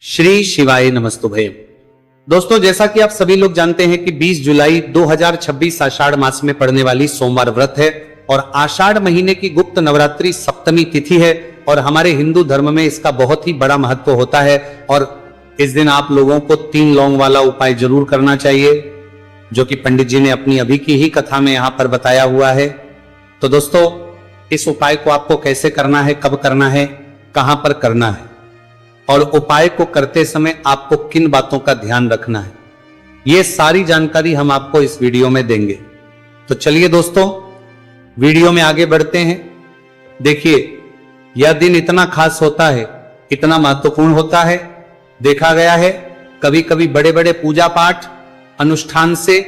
श्री शिवाय नमस्तुभे। दोस्तों, जैसा कि आप सभी लोग जानते हैं कि 20 जुलाई 2026 आषाढ़ मास में पड़ने वाली सोमवार व्रत है और आषाढ़ महीने की गुप्त नवरात्रि सप्तमी तिथि है और हमारे हिंदू धर्म में इसका बहुत ही बड़ा महत्व होता है। और इस दिन आप लोगों को 3 लौंग वाला उपाय जरूर करना चाहिए, जो कि पंडित जी ने अपनी अभी की ही कथा में यहां पर बताया हुआ है। तो दोस्तों, इस उपाय को आपको कैसे करना है, कब करना है, कहां पर करना है और उपाय को करते समय आपको किन बातों का ध्यान रखना है, यह सारी जानकारी हम आपको इस वीडियो में देंगे। तो चलिए दोस्तों, वीडियो में आगे बढ़ते हैं। देखिए, यह दिन इतना खास होता है, इतना महत्वपूर्ण होता है। देखा गया है कभी कभी बड़े बड़े पूजा पाठ अनुष्ठान से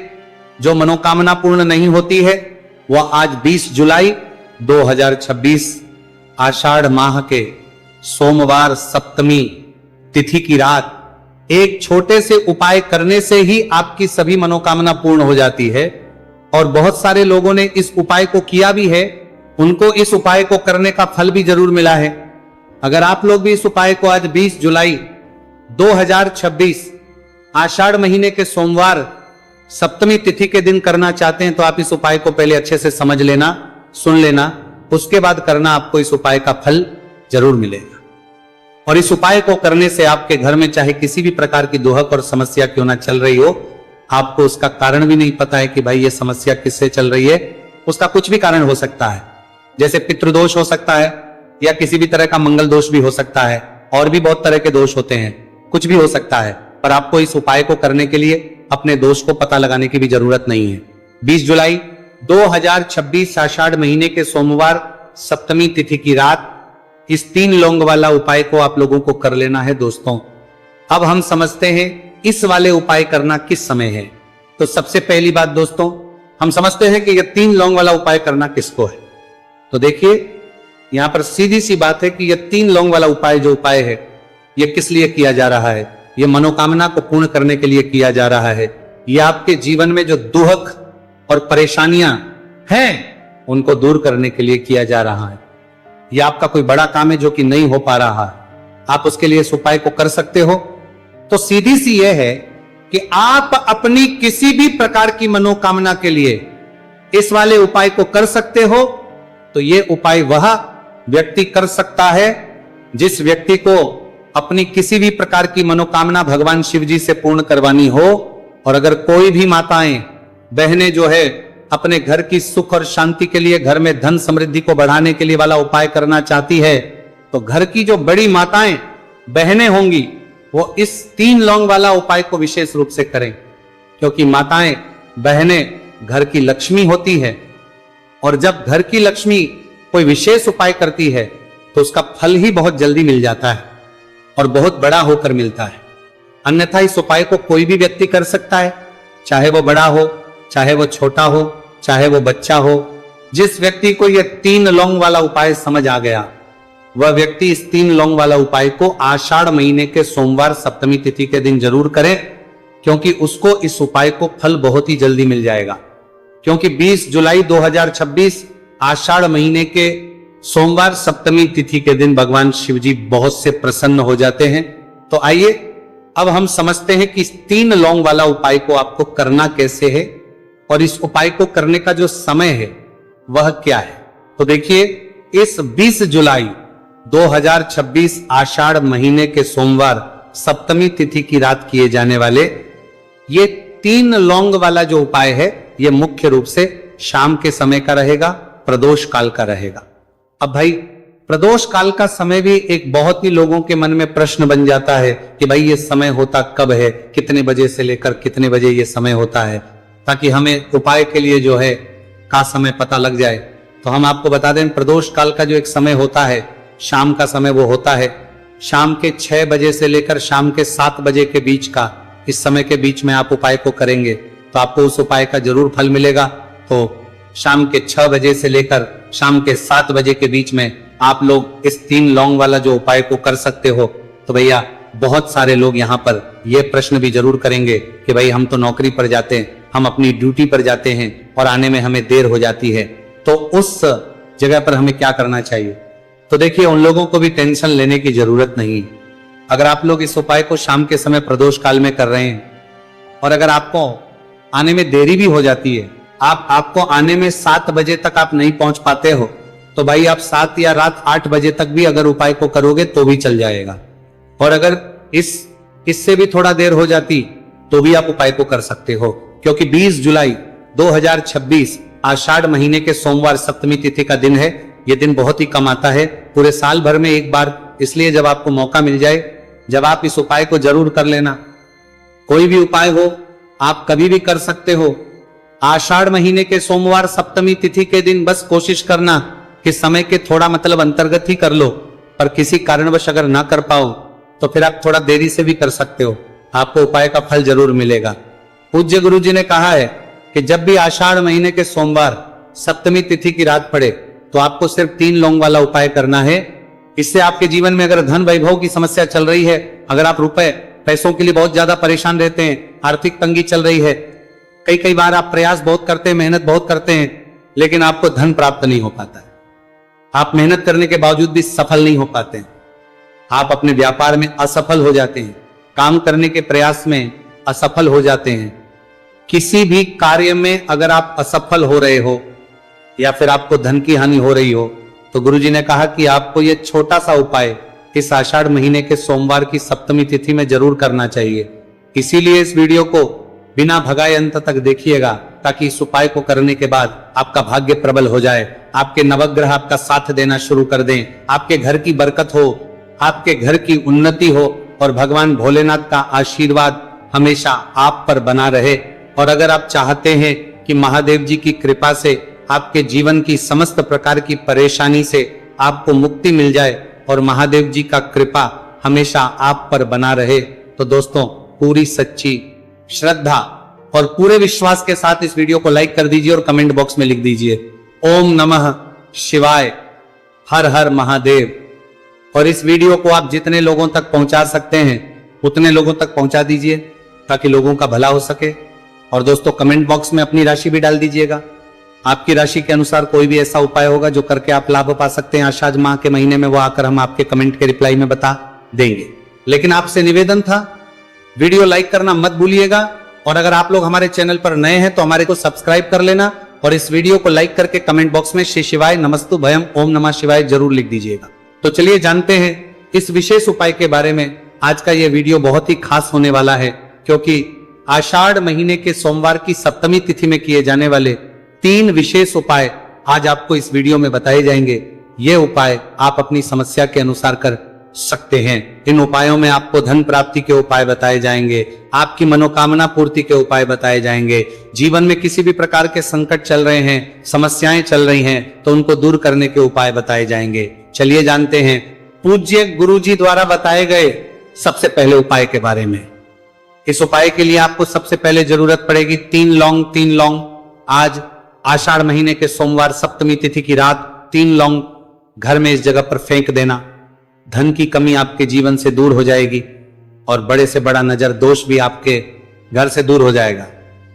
जो मनोकामना पूर्ण नहीं होती है, वह आज 20 जुलाई 2026 आषाढ़ माह के सोमवार सप्तमी तिथि की रात एक छोटे से उपाय करने से ही आपकी सभी मनोकामना पूर्ण हो जाती है। और बहुत सारे लोगों ने इस उपाय को किया भी है, उनको इस उपाय को करने का फल भी जरूर मिला है। अगर आप लोग भी इस उपाय को आज 20 जुलाई 2026 आषाढ़ महीने के सोमवार सप्तमी तिथि के दिन करना चाहते हैं, तो आप इस उपाय को पहले अच्छे से समझ लेना, सुन लेना, उसके बाद करना, आपको इस उपाय का फल जरूर मिलेगा। और इस उपाय को करने से आपके घर में चाहे किसी भी प्रकार की दुहक और समस्या क्यों ना चल रही हो, आपको उसका कारण भी नहीं पता है कि भाई ये समस्या किससे चल रही है। उसका कुछ भी कारण हो सकता है, जैसे पितृदोष हो सकता है या किसी भी तरह का मंगल दोष भी हो सकता है, और भी बहुत तरह के दोष होते हैं, कुछ भी हो सकता है। पर आपको इस उपाय को करने के लिए अपने दोष को पता लगाने की भी जरूरत नहीं है। 20 जुलाई 2026 आषाढ़ महीने के सोमवार सप्तमी तिथि की रात इस 3 लौंग वाला उपाय को आप लोगों को कर लेना है। दोस्तों, अब हम समझते हैं इस वाले उपाय करना किस समय है। तो सबसे पहली बात दोस्तों, हम समझते हैं कि यह 3 लौंग वाला उपाय करना किसको है। तो देखिए, यहां पर सीधी सी बात है कि यह 3 लौंग वाला उपाय जो उपाय है, यह किस लिए किया जा रहा है। यह मनोकामना को पूर्ण करने के लिए किया जा रहा है। यह आपके जीवन में जो दुहक और परेशानियां हैं, उनको दूर करने के लिए किया जा रहा है। यह आपका कोई बड़ा काम है जो कि नहीं हो पा रहा है, आप उसके लिए इस उपाय को कर सकते हो। तो सीधी सी यह है कि आप अपनी किसी भी प्रकार की मनोकामना के लिए इस वाले उपाय को कर सकते हो। तो यह उपाय वह व्यक्ति कर सकता है जिस व्यक्ति को अपनी किसी भी प्रकार की मनोकामना भगवान शिव जी से पूर्ण करवानी हो। और अगर कोई भी माताएं बहनें जो है अपने घर की सुख और शांति के लिए, घर में धन समृद्धि को बढ़ाने के लिए वाला उपाय करना चाहती है, तो घर की जो बड़ी माताएं बहनें होंगी वो इस 3 लौंग वाला उपाय को विशेष रूप से करें, क्योंकि माताएं बहनें घर की लक्ष्मी होती है। और जब घर की लक्ष्मी कोई विशेष उपाय करती है तो उसका फल ही बहुत जल्दी मिल जाता है और बहुत बड़ा होकर मिलता है। अन्यथा इस उपाय को कोई भी व्यक्ति कर सकता है, चाहे वो बड़ा हो, चाहे वो छोटा हो, चाहे वो बच्चा हो। जिस व्यक्ति को यह 3 लौंग वाला उपाय समझ आ गया, वह व्यक्ति इस 3 लौंग वाला उपाय को आषाढ़ महीने के सोमवार सप्तमी तिथि के दिन जरूर करे, क्योंकि उसको इस उपाय को फल बहुत ही जल्दी मिल जाएगा। क्योंकि 20 जुलाई 2026 आषाढ़ महीने के सोमवार सप्तमी तिथि के दिन भगवान शिव जी बहुत से प्रसन्न हो जाते हैं। तो आइए अब हम समझते हैं कि इस 3 लौंग वाला उपाय को आपको करना कैसे है और इस उपाय को करने का जो समय है वह क्या है। तो देखिए, इस 20 जुलाई 2026 आषाढ़ महीने के सोमवार सप्तमी तिथि की रात किए जाने वाले ये 3 लौंग वाला जो उपाय है, यह मुख्य रूप से शाम के समय का रहेगा, प्रदोष काल का रहेगा। अब भाई, प्रदोष काल का समय भी एक बहुत ही लोगों के मन में प्रश्न बन जाता है कि भाई ये समय होता कब है, कितने बजे से लेकर कितने बजे ये समय होता है, ताकि हमें उपाय के लिए जो है का समय पता लग जाए। तो हम आपको बता दें, प्रदोष काल का जो एक समय होता है, शाम का समय, वो होता है शाम के 6 बजे से लेकर शाम के 7 बजे के बीच का। इस समय के बीच में आप उपाय को करेंगे तो आपको उस उपाय का जरूर फल मिलेगा। तो शाम के 6 बजे से लेकर शाम के 7 बजे के बीच में आप लोग इस 3 लौंग वाला जो उपाय को कर सकते हो। तो भैया, बहुत सारे लोग यहाँ पर यह प्रश्न भी जरूर करेंगे कि भाई हम तो नौकरी पर जाते हैं, हम अपनी ड्यूटी पर जाते हैं और आने में हमें देर हो जाती है, तो उस जगह पर हमें क्या करना चाहिए। तो देखिए, उन लोगों को भी टेंशन लेने की जरूरत नहीं। अगर आप लोग इस उपाय को शाम के समय प्रदोष काल में कर रहे हैं और अगर आपको आने में देरी भी हो जाती है, आपको आने में 7 बजे तक आप नहीं पहुंच पाते हो, तो भाई आप 7 या रात 8 बजे तक भी अगर उपाय को करोगे तो भी चल जाएगा। और अगर इससे भी थोड़ा देर हो जाती तो भी आप उपाय को कर सकते हो, क्योंकि 20 जुलाई 2026 आषाढ़ महीने के सोमवार सप्तमी तिथि का दिन है। यह दिन बहुत ही कम आता है, पूरे साल भर में एक बार, इसलिए जब आपको मौका मिल जाए, जब आप इस उपाय को जरूर कर लेना। कोई भी उपाय हो आप कभी भी कर सकते हो। आषाढ़ महीने के सोमवार सप्तमी तिथि के दिन बस कोशिश करना कि समय के थोड़ा मतलब अंतर्गत ही कर लो, पर किसी कारणवश अगर ना कर पाओ तो फिर आप थोड़ा देरी से भी कर सकते हो, आपको उपाय का फल जरूर मिलेगा। पूज्य गुरु जी ने कहा है कि जब भी आषाढ़ महीने के सोमवार सप्तमी तिथि की रात पड़े तो आपको सिर्फ 3 लौंग वाला उपाय करना है। इससे आपके जीवन में अगर धन वैभव की समस्या चल रही है, अगर आप पैसों के लिए बहुत ज्यादा परेशान रहते हैं, आर्थिक तंगी चल रही है, कई बार आप प्रयास बहुत करते हैं, मेहनत बहुत करते हैं, लेकिन आपको धन प्राप्त नहीं हो पाता है, आप मेहनत करने के बावजूद भी सफल नहीं हो पाते हैं, आप अपने व्यापार में असफल हो जाते हैं, काम करने के प्रयास में असफल हो जाते हैं, किसी भी कार्य में अगर आप असफल हो रहे हो या फिर आपको धन की हानि हो रही हो, तो गुरुजी ने कहा कि आपको यह छोटा सा उपाय इस आषाढ़ महीने के सोमवार की सप्तमी तिथि में जरूर करना चाहिए। इसीलिए इस वीडियो को बिना भगाए अंत तक देखिएगा, ताकि इस उपाय को करने के बाद आपका भाग्य प्रबल हो जाए, आपके नवग्रह आपका साथ देना शुरू कर दें, आपके घर की बरकत हो, आपके घर की उन्नति हो और भगवान भोलेनाथ का आशीर्वाद हमेशा आप पर बना रहे। और अगर आप चाहते हैं कि महादेव जी की कृपा से आपके जीवन की समस्त प्रकार की परेशानी से आपको मुक्ति मिल जाए और महादेव जी का कृपा हमेशा आप पर बना रहे, तो दोस्तों पूरी सच्ची श्रद्धा और पूरे विश्वास के साथ इस वीडियो को लाइक कर दीजिए और कमेंट बॉक्स में लिख दीजिए ओम नमः शिवाय, हर हर महादेव। और इस वीडियो को आप जितने लोगों तक पहुंचा सकते हैं उतने लोगों तक पहुंचा दीजिए, ताकि लोगों का भला हो सके। और दोस्तों कमेंट बॉक्स में अपनी राशि भी डाल दीजिएगा, आपकी राशि के अनुसार कोई भी ऐसा उपाय होगा जो करके आप लाभ पा सकते हैं आषाढ़ माह के महीने में, वो आकर हम आपके कमेंट के रिप्लाई में बता देंगे। लेकिन आपसे निवेदन था, वीडियो लाइक करना मत भूलिएगा, और अगर आप लोग हमारे चैनल पर नए हैं तो हमारे को सब्सक्राइब कर लेना और इस वीडियो को लाइक करके कमेंट बॉक्स में श्री शिवाय नमस्तु भयम ओम नमः शिवाय जरूर लिख दीजिएगा। तो चलिए जानते हैं इस विशेष उपाय के बारे में। आज का यह वीडियो बहुत ही खास होने वाला है, क्योंकि आषाढ़ महीने के सोमवार की सप्तमी तिथि में किए जाने वाले 3 विशेष उपाय आज आपको इस वीडियो में बताए जाएंगे। ये उपाय आप अपनी समस्या के अनुसार कर सकते हैं। इन उपायों में आपको धन प्राप्ति के उपाय बताए जाएंगे, आपकी मनोकामना पूर्ति के उपाय बताए जाएंगे, जीवन में किसी भी प्रकार के संकट चल रहे हैं, समस्याएं चल रही हैं, तो उनको दूर करने के उपाय बताए जाएंगे। चलिए जानते हैं पूज्य गुरुजी द्वारा बताए गए सबसे पहले उपाय के बारे में। इस उपाय के लिए आपको सबसे पहले जरूरत पड़ेगी 3 लौंग। आज आषाढ़ महीने के सोमवार सप्तमी तिथि की रात 3 लौंग घर में इस जगह पर फेंक देना। धन की कमी आपके जीवन से दूर हो जाएगी और बड़े से बड़ा नजर दोष भी आपके घर से दूर हो जाएगा।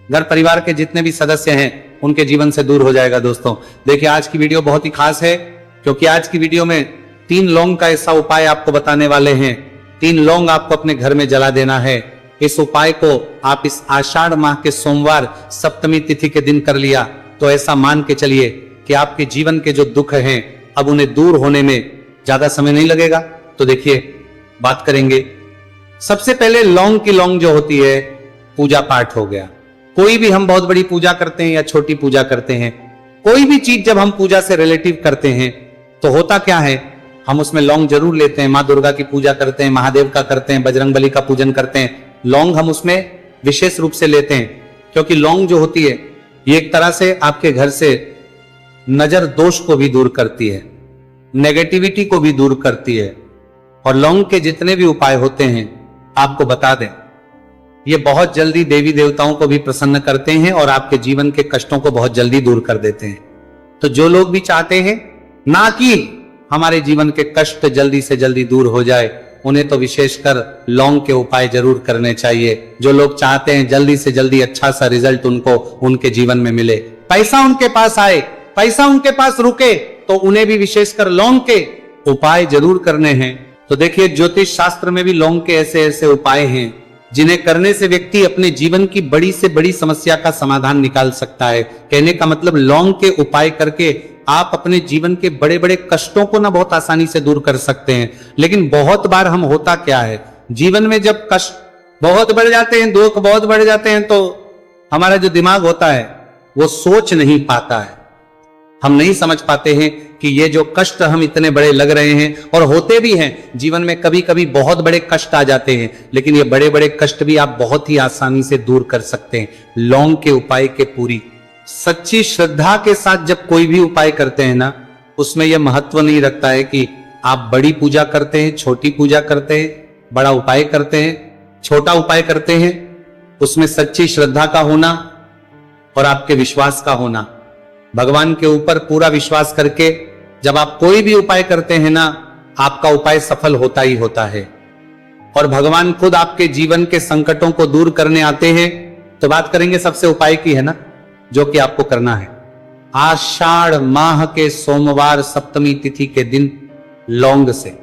घर परिवार के जितने भी सदस्य हैं उनके जीवन से दूर हो जाएगा। दोस्तों देखिए आज की वीडियो बहुत ही खास है, क्योंकि आज की वीडियो में 3 लौंग का ऐसा उपाय आपको बताने वाले हैं। 3 लौंग आपको अपने घर में जला देना है। इस उपाय को आप इस आषाढ़ माह के सोमवार सप्तमी तिथि के दिन कर लिया तो ऐसा मान के चलिए कि आपके जीवन के जो दुख हैं अब उन्हें दूर होने में ज्यादा समय नहीं लगेगा। तो देखिए बात करेंगे। सबसे पहले लौंग की लौंग जो होती है, पूजा पाठ हो गया। कोई भी हम बहुत बड़ी पूजा करते हैं या छोटी पूजा करते हैं, कोई भी चीज जब हम पूजा से रिलेटिव करते हैं तो होता क्या है, हम उसमें लौंग जरूर लेते हैं। माँ दुर्गा की पूजा करते हैं, महादेव का करते हैं, बजरंगबली का पूजन करते हैं, लौंग हम उसमें विशेष रूप से लेते हैं, क्योंकि लौंग जो होती है ये एक तरह से आपके घर से नजर दोष को भी दूर करती है, नेगेटिविटी को भी दूर करती है। और लौंग के जितने भी उपाय होते हैं आपको बता दें, ये बहुत जल्दी देवी देवताओं को भी प्रसन्न करते हैं और आपके जीवन के कष्टों को बहुत जल्दी दूर कर देते हैं। तो जो लोग भी चाहते हैं ना कि हमारे जीवन के कष्ट जल्दी से जल्दी दूर हो जाए, उन्हें तो विशेषकर लौंग के उपाय जरूर करने चाहिए। जो लोग चाहते हैं जल्दी से जल्दी अच्छा सा रिजल्ट उनको उनके जीवन में मिले, पैसा उनके पास आए, पैसा उनके पास रुके, तो उन्हें भी विशेषकर लौंग के उपाय जरूर करने हैं। तो देखिए, ज्योतिष शास्त्र में भी लौंग के ऐसे ऐसे उपाय हैं जिन्हें करने से व्यक्ति अपने जीवन की बड़ी से बड़ी समस्या का समाधान निकाल सकता है। कहने का मतलब लौंग के उपाय करके आप अपने जीवन के बड़े बड़े कष्टों को ना बहुत आसानी से दूर कर सकते हैं। लेकिन बहुत बार हम होता क्या है, जीवन में जब कष्ट बहुत बढ़ जाते हैं, दुख बहुत बढ़ जाते हैं, तो हमारा जो दिमाग होता है वो सोच नहीं पाता है। हम नहीं समझ पाते हैं कि ये जो कष्ट हम इतने बड़े लग रहे हैं, और होते भी हैं जीवन में, कभी कभी बहुत बड़े कष्ट आ जाते हैं, लेकिन ये बड़े बड़े कष्ट भी आप बहुत ही आसानी से दूर कर सकते हैं लौंग के उपाय के पूरी सच्ची श्रद्धा के साथ। जब कोई भी उपाय करते हैं ना, उसमें यह महत्व नहीं रखता है कि आप बड़ी पूजा करते हैं, छोटी पूजा करते हैं, बड़ा उपाय करते हैं, छोटा उपाय करते हैं। उसमें सच्ची श्रद्धा का होना और आपके विश्वास का होना, भगवान के ऊपर पूरा विश्वास करके जब आप कोई भी उपाय करते हैं ना, आपका उपाय सफल होता ही होता है। और भगवान खुद आपके जीवन के संकटों को दूर करने आते हैं। तो बात करेंगे सबसे उपाय की, है ना, जो कि आपको करना है आषाढ़ माह के सोमवार सप्तमी तिथि के दिन लौंग से।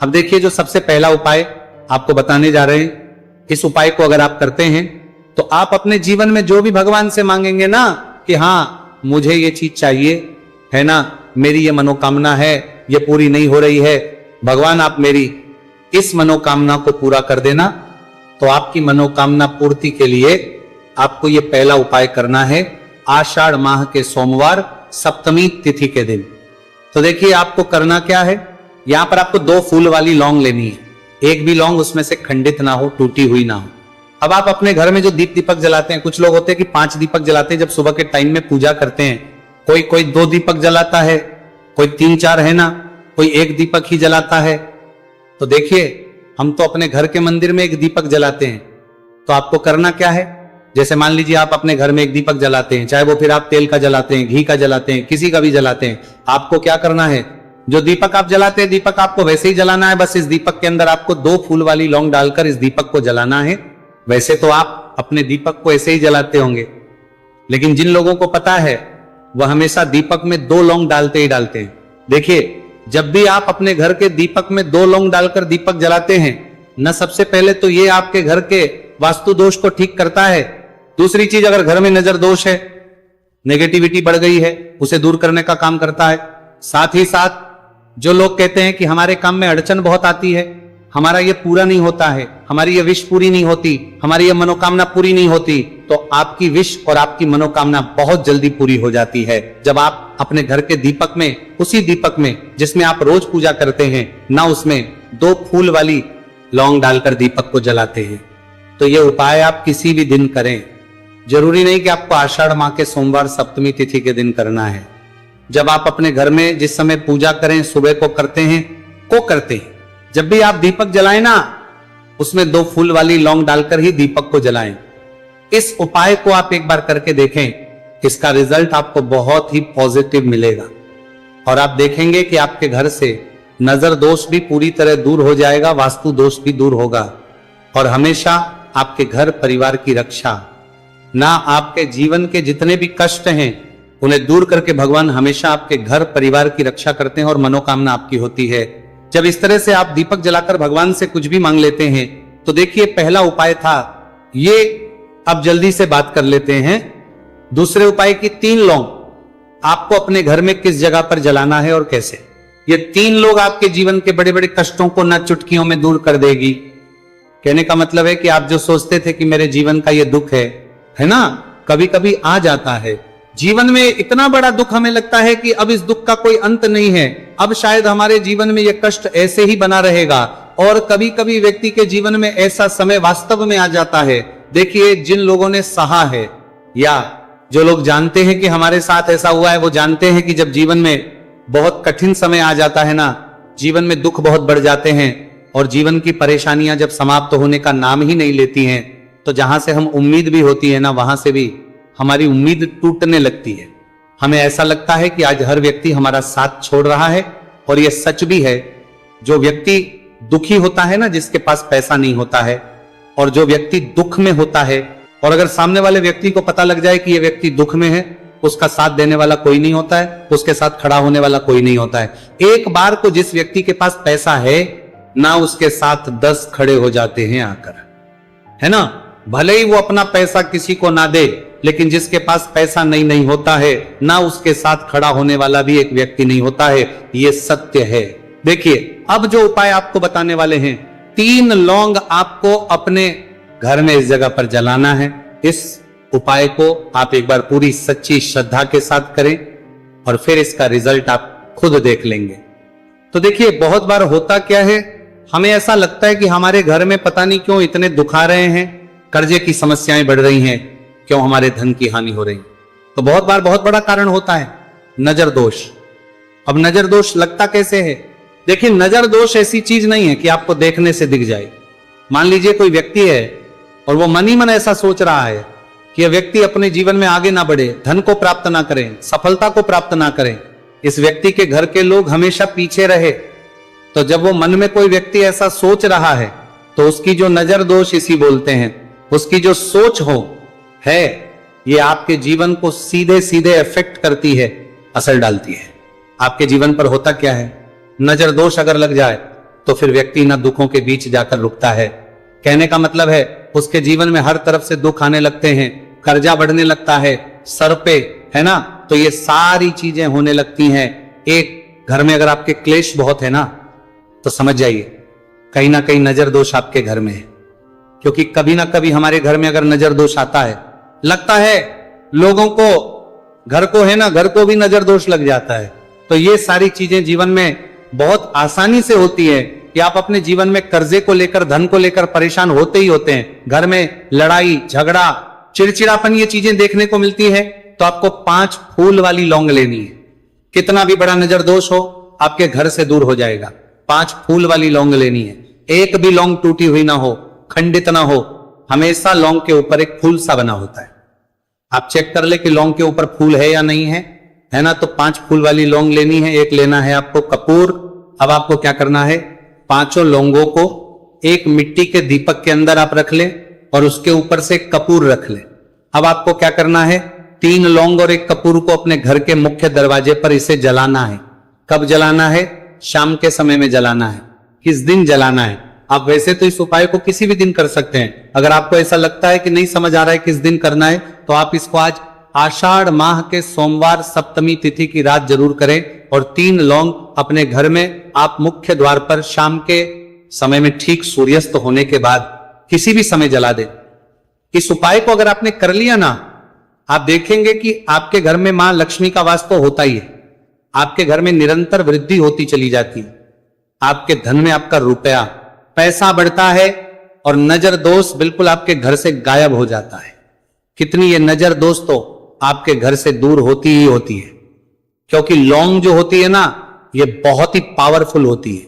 अब देखिए, जो सबसे पहला उपाय आपको बताने जा रहे हैं, इस उपाय को अगर आप करते हैं तो आप अपने जीवन में जो भी भगवान से मांगेंगे ना कि हाँ मुझे ये चीज चाहिए, है ना, मेरी ये मनोकामना है, ये पूरी नहीं हो रही है, भगवान आप मेरी इस मनोकामना को पूरा कर देना। तो आपकी मनोकामना पूर्ति के लिए आपको ये पहला उपाय करना है आषाढ़ माह के सोमवार सप्तमी तिथि के दिन। तो देखिए, आपको करना क्या है, यहां पर आपको 2 फूल वाली लौंग लेनी है। एक भी लौंग उसमें से खंडित ना हो, टूटी हुई ना हो। अब आप अपने घर में जो दीपक जलाते हैं, कुछ लोग होते हैं कि 5 दीपक जलाते हैं जब सुबह के टाइम में पूजा करते हैं। कोई 2 दीपक जलाता है, कोई 3-4, है ना, कोई 1 दीपक ही जलाता है। तो देखिए, हम तो अपने घर के मंदिर में 1 दीपक जलाते हैं। तो आपको करना क्या है, जैसे मान लीजिए आप अपने घर में 1 दीपक जलाते हैं, चाहे वो फिर आप तेल का जलाते हैं, घी का जलाते हैं, किसी का भी जलाते हैं, आपको क्या करना है, जो दीपक आप जलाते हैं, दीपक आपको वैसे ही जलाना है। बस इस दीपक के अंदर आपको 2 फूल वाली लौंग डालकर इस दीपक को जलाना है। वैसे तो आप अपने दीपक को ऐसे ही जलाते होंगे, लेकिन जिन लोगों को पता है वह हमेशा दीपक में 2 लौंग डालते ही डालते हैं। देखिए, जब भी आप अपने घर के दीपक में 2 लौंग डालकर दीपक जलाते हैं न, सबसे पहले तो ये आपके घर के वास्तु दोष को ठीक करता है। दूसरी चीज, अगर घर में नजर दोष है, नेगेटिविटी बढ़ गई है, उसे दूर करने का काम करता है। साथ ही साथ जो लोग कहते हैं कि हमारे काम में अड़चन बहुत आती है, हमारा ये पूरा नहीं होता है, हमारी ये विश पूरी नहीं होती, हमारी ये मनोकामना पूरी नहीं होती, तो आपकी विश और आपकी मनोकामना बहुत जल्दी पूरी हो जाती है जब आप अपने घर के दीपक में, उसी दीपक में जिसमें आप रोज पूजा करते हैं ना, उसमें 2 फूल वाली लौंग डालकर दीपक को जलाते हैं। तो ये उपाय आप किसी भी दिन करें, जरूरी नहीं कि आपको आषाढ़ माह के सोमवार सप्तमी तिथि के दिन करना है। जब आप अपने घर में जिस समय पूजा करें, सुबह को करते हैं, जब भी आप दीपक जलाएं ना, उसमें 2 फूल वाली लौंग डालकर ही दीपक को जलाएं। इस उपाय को आप एक बार करके देखें, इसका रिजल्ट आपको बहुत ही पॉजिटिव मिलेगा और आप देखेंगे कि आपके घर से नजर दोष भी पूरी तरह दूर हो जाएगा, वास्तु दोष भी दूर होगा और हमेशा आपके घर परिवार की रक्षा, ना आपके जीवन के जितने भी कष्ट हैं उन्हें दूर करके भगवान हमेशा आपके घर परिवार की रक्षा करते हैं और मनोकामना आपकी होती है। जब इस तरह से आप दीपक जलाकर भगवान से कुछ भी मांग लेते हैं, तो देखिए, पहला उपाय था ये। अब जल्दी से बात कर लेते हैं दूसरे उपाय की। 3 लौंग आपको अपने घर में किस जगह पर जलाना है और कैसे। ये 3 लोग आपके जीवन के बड़े बड़े कष्टों को न चुटकियों में दूर कर देगी। कहने का मतलब है कि आप जो सोचते थे कि मेरे जीवन का ये दुख है ना, कभी कभी आ जाता है जीवन में इतना बड़ा दुख, हमें लगता है कि अब इस दुख का कोई अंत नहीं है, अब शायद हमारे जीवन में यह कष्ट ऐसे ही बना रहेगा। और कभी कभी व्यक्ति के जीवन में ऐसा समय वास्तव में आ जाता है। देखिए, जिन लोगों ने सहा है या जो लोग जानते हैं कि हमारे साथ ऐसा हुआ है, वो जानते हैं कि जब जीवन में बहुत कठिन समय आ जाता है ना, जीवन में दुख बहुत बढ़ जाते हैं और जीवन की परेशानियां जब समाप्त होने का नाम ही नहीं लेती हैं, तो जहां से हम उम्मीद भी होती है ना, वहां से भी हमारी उम्मीद टूटने लगती है। हमें ऐसा लगता है कि आज हर व्यक्ति हमारा साथ छोड़ रहा है और यह सच भी है। जो व्यक्ति दुखी होता है ना, जिसके पास पैसा नहीं होता है, और जो व्यक्ति दुख में होता है, और अगर सामने वाले व्यक्ति को पता लग जाए कि यह व्यक्ति दुख में है, उसका साथ देने वाला कोई नहीं होता है, उसके साथ खड़ा होने वाला कोई नहीं होता है। एक बार को जिस व्यक्ति के पास पैसा है ना उसके साथ 10 खड़े हो जाते हैं आकर, है ना। भले ही वो अपना पैसा किसी को ना दे, लेकिन जिसके पास पैसा नहीं होता है, ना उसके साथ खड़ा होने वाला भी एक व्यक्ति नहीं होता है। ये सत्य है। देखिए, अब जो उपाय आपको बताने वाले हैं, 3 लौंग आपको अपने घर में इस जगह पर जलाना है। इस उपाय को आप एक बार पूरी सच्ची श्रद्धा के साथ करें और फिर इसका रिजल्ट आप खुद देख लेंगे। तो देखिए, बहुत बार होता क्या है, हमें ऐसा लगता है कि हमारे घर में पता नहीं क्यों इतने दुख आ रहे हैं, कर्जे की समस्याएं बढ़ रही हैं, क्यों हमारे धन की हानि हो रही। तो बहुत बार बहुत बड़ा कारण होता है नजर दोष। अब नजर दोष लगता कैसे है? देखिए, नजर दोष ऐसी चीज नहीं है कि आपको देखने से दिख जाए। मान लीजिए कोई व्यक्ति है और वो मन ही मन ऐसा सोच रहा है कि यह व्यक्ति अपने जीवन में आगे ना बढ़े, धन को प्राप्त ना करें, सफलता को प्राप्त ना करें, इस व्यक्ति के घर के लोग हमेशा पीछे रहे। तो जब वो मन में कोई व्यक्ति ऐसा सोच रहा है, तो उसकी जो नजर दोष इसी बोलते हैं, उसकी जो सोच हो है, ये आपके जीवन को सीधे सीधे इफेक्ट करती है, असर डालती है। आपके जीवन पर होता क्या है, नजर दोष अगर लग जाए तो फिर व्यक्ति ना दुखों के बीच जाकर रुकता है। कहने का मतलब है, उसके जीवन में हर तरफ से दुख आने लगते हैं, कर्जा बढ़ने लगता है, सर पे, है ना। तो ये सारी चीजें होने लगती हैं। एक घर में अगर आपके क्लेश बहुत है ना, तो समझ जाइए कहीं ना कहीं नजर दोष आपके घर में है। क्योंकि कभी ना कभी हमारे घर में अगर नजर दोष आता है, लगता है लोगों को, घर को, है ना, घर को भी नजर दोष लग जाता है। तो ये सारी चीजें जीवन में बहुत आसानी से होती है कि आप अपने जीवन में कर्जे को लेकर, धन को लेकर परेशान होते ही होते हैं। घर में लड़ाई झगड़ा, चिड़चिड़ापन, ये चीजें देखने को मिलती है। तो आपको 5 फूल वाली लौंग लेनी है। कितना भी बड़ा नजर दोष हो, आपके घर से दूर हो जाएगा। 5 फूल वाली लौंग लेनी है। एक भी लौंग टूटी हुई ना हो, खंडित ना हो, हमेशा लौंग के ऊपर एक फूल सा बना होता है। आप चेक कर ले कि लौंग के ऊपर फूल है या नहीं है ना। तो 5 फूल वाली लौंग लेनी है। एक लेना है आपको कपूर। अब आपको क्या करना है, 5 लौंगों को एक मिट्टी के दीपक के अंदर आप रख ले और उसके ऊपर से कपूर रख ले। अब आपको क्या करना है, 3 लौंग और एक कपूर को अपने घर के मुख्य दरवाजे पर इसे जलाना है। कब जलाना है? शाम के समय में जलाना है। किस दिन जलाना है? आप वैसे तो इस उपाय को किसी भी दिन कर सकते हैं। अगर आपको ऐसा लगता है कि नहीं समझ आ रहा है किस दिन करना है, तो आप इसको आज आषाढ़ माह के सोमवार सप्तमी तिथि की रात जरूर करें। और 3 लौंग अपने घर में आप मुख्य द्वार पर शाम के समय में, ठीक सूर्यास्त होने के बाद किसी भी समय जला दें। इस उपाय को अगर आपने कर लिया ना, आप देखेंगे कि आपके घर में मां लक्ष्मी का वास तो होता ही है। आपके घर में निरंतर वृद्धि होती चली जाती है। आपके धन में आपका रुपया, पैसा बढ़ता है और नजर दोष बिल्कुल आपके घर से गायब हो जाता है। कितनी ये नजर दोष तो आपके घर से दूर होती ही होती है। क्योंकि लौंग जो होती है ना, ये बहुत ही पावरफुल होती है।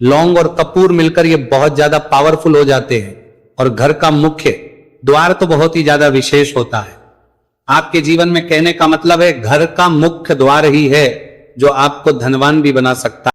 लौंग और कपूर मिलकर ये बहुत ज्यादा पावरफुल हो जाते हैं। और घर का मुख्य द्वार तो बहुत ही ज्यादा विशेष होता है। आपके जीवन में कहने का मतलब है, घर का मुख्य द्वार ही है जो आपको धनवान भी बना सकता है।